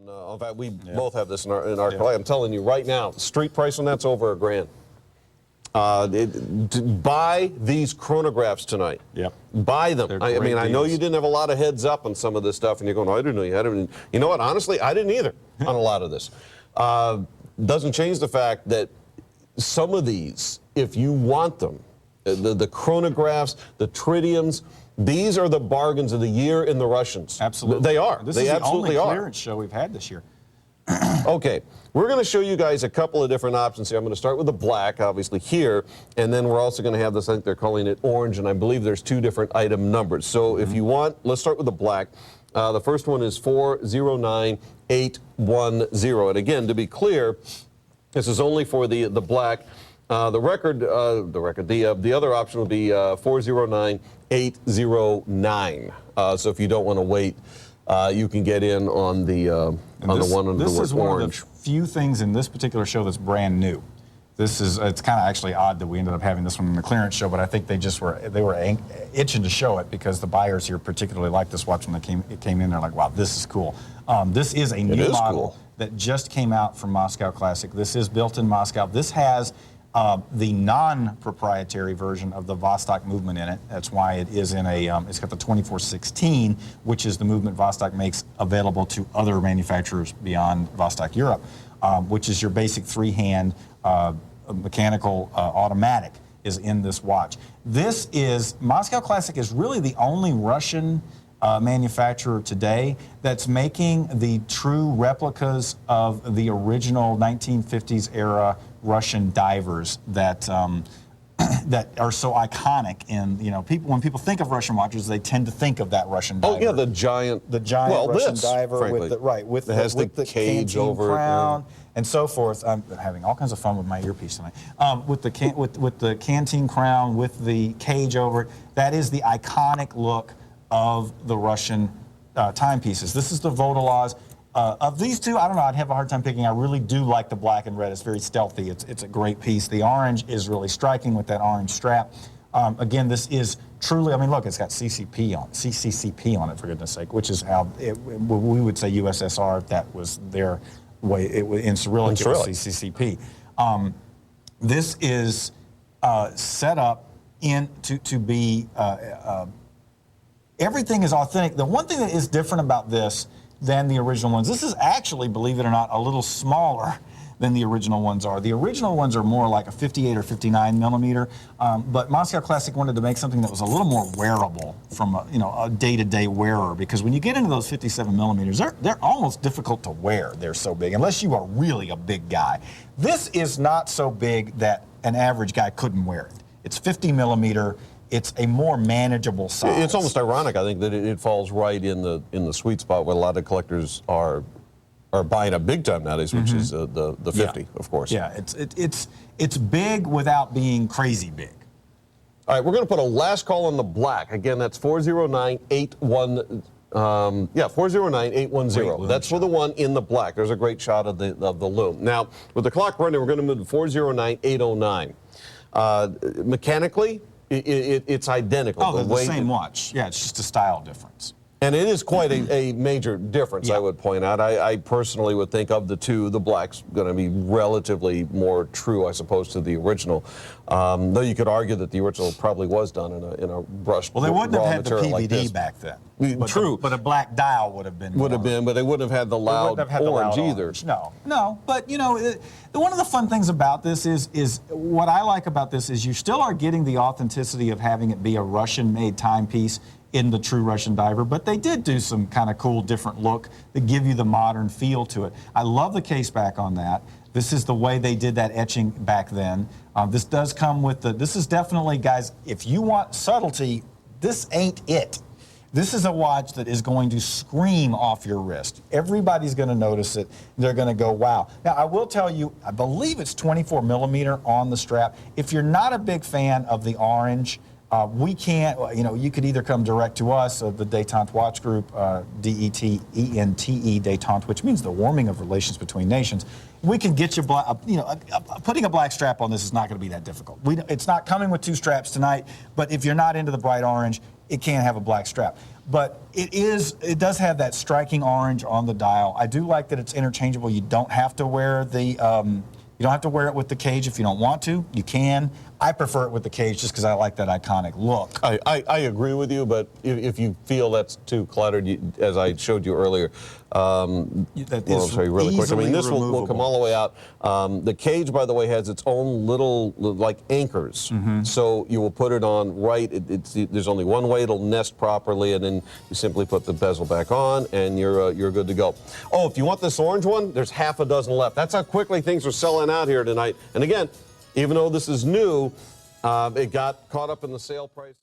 In fact, we both have this in our collection. I'm telling you right now, street price on that's over $1,000. Buy these chronographs tonight. Yep. Buy them. I mean, I know deals. you didn't have a lot of heads up on some of this stuff, and you're going, oh, I didn't know you had it. You know what? Honestly, I didn't either on a lot of this. Doesn't change the fact that some of these, if you want them, the chronographs, the tritiums, these are the bargains of the year in the Russians. Absolutely. They are. This they is the absolutely only are. clearance show we've had this year. Okay, we're going to show you guys a couple of different options here. I'm going to start with the black, obviously, here, and then we're also going to have this, I think they're calling it orange, and I believe there's 2 different item numbers. So if you want, let's start with the black. The first one is 409810. And again, to be clear, this is only for the black. The other option would be 409809. So if you don't want to wait, you can get in on the one under the orange. This is one of the few things in this particular show that's brand new. It's kind of actually odd that we ended up having this one in the clearance show, but I think they were itching to show it because the buyers here particularly liked this watch when it came in. They're like, wow, this is cool. This is a new model that just came out from Moscow Classic. This is built in Moscow. This has the non-proprietary version of the Vostok movement in it. That's why it is in it's got the 2416, which is the movement Vostok makes available to other manufacturers beyond Vostok Europe, which is your basic 3-hand mechanical automatic is in this watch. Moscow Classic is really the only Russian manufacturer today that's making the true replicas of the original 1950s era Russian divers that that are so iconic. And when people think of Russian watches, they tend to think of that Russian diver. Oh yeah, the giant Russian diver frankly, with the cage over crown and so forth. I'm having all kinds of fun with my earpiece tonight. With the canteen crown, with the cage over it. That is the iconic look of the Russian timepieces. This is the Vodolaz. Of these two, I don't know, I'd have a hard time picking. I really do like the black and red. It's very stealthy. It's a great piece. The orange is really striking with that orange strap. Again, this is truly, I mean, look, it's got CCCP on it, for goodness sake, which is how we would say USSR if that was their way. In Cyrillic, it was CCCP. This is set up to be, everything is authentic. The one thing that is different about this than the original ones, this is actually, believe it or not, a little smaller than the original ones are. The original ones are more like a 58 or 59 millimeter, but Moscow Classic wanted to make something that was a little more wearable from a day-to-day wearer, because when you get into those 57 millimeters, they're almost difficult to wear. They're so big, unless you are really a big guy. This is not so big that an average guy couldn't wear it. It's 50 millimeter. It's a more manageable size. It's almost ironic, I think, that it falls right in the sweet spot where a lot of collectors are buying a big time nowadays, which is the 50, of course. Yeah, it's big without being crazy big. All right, we're going to put a last call on the black. Again, that's 409-810. 409-810. That's for the one in the black. There's a great shot of the loom. Now, with the clock running, we're going to move to 409-809. Mechanically, it's identical. Oh, they're the same watch. Yeah, it's just a style difference. And it is quite a major difference, I would point out. I personally would think of the two, the black's going to be relatively more true, I suppose, to the original. Though you could argue that the original probably was done in a brushed Well, they wouldn't have had the PVD like back then. True. But a black dial would have been. But they wouldn't have had the loud orange either. No. But, one of the fun things about this is what I like about this is you still are getting the authenticity of having it be a Russian-made timepiece in the true Russian diver, but they did do some kind of cool different look that give you the modern feel to it. I love the case back on that. This is the way they did that etching back then. This does come with this is definitely, guys, if you want subtlety, this ain't it. This is a watch that is going to scream off your wrist. Everybody's going to notice it. They're going to go, wow. Now, I will tell you, I believe it's 24 millimeter on the strap. If you're not a big fan of the orange, we can't, you could either come direct to us, the Détente Watch Group, DETENTE, Détente, which means the warming of relations between nations. We can get you, putting a black strap on this is not going to be that difficult. It's not coming with 2 straps tonight, but if you're not into the bright orange, it can have a black strap. But it does have that striking orange on the dial. I do like that it's interchangeable. You don't have to wear you don't have to wear it with the cage if you don't want to. You can. I prefer it with the cage just because I like that iconic look. I agree with you, but if you feel that's too cluttered, as I showed you earlier, That I'll is show you really quick. I mean, easily this will come all the way out. The cage, by the way, has its own little like anchors, so you will put it on right. There's only one way it'll nest properly, and then you simply put the bezel back on, and you're good to go. Oh, if you want this orange one, there's half a dozen left. That's how quickly things are selling out here tonight. And again, even though this is new, it got caught up in the sale price.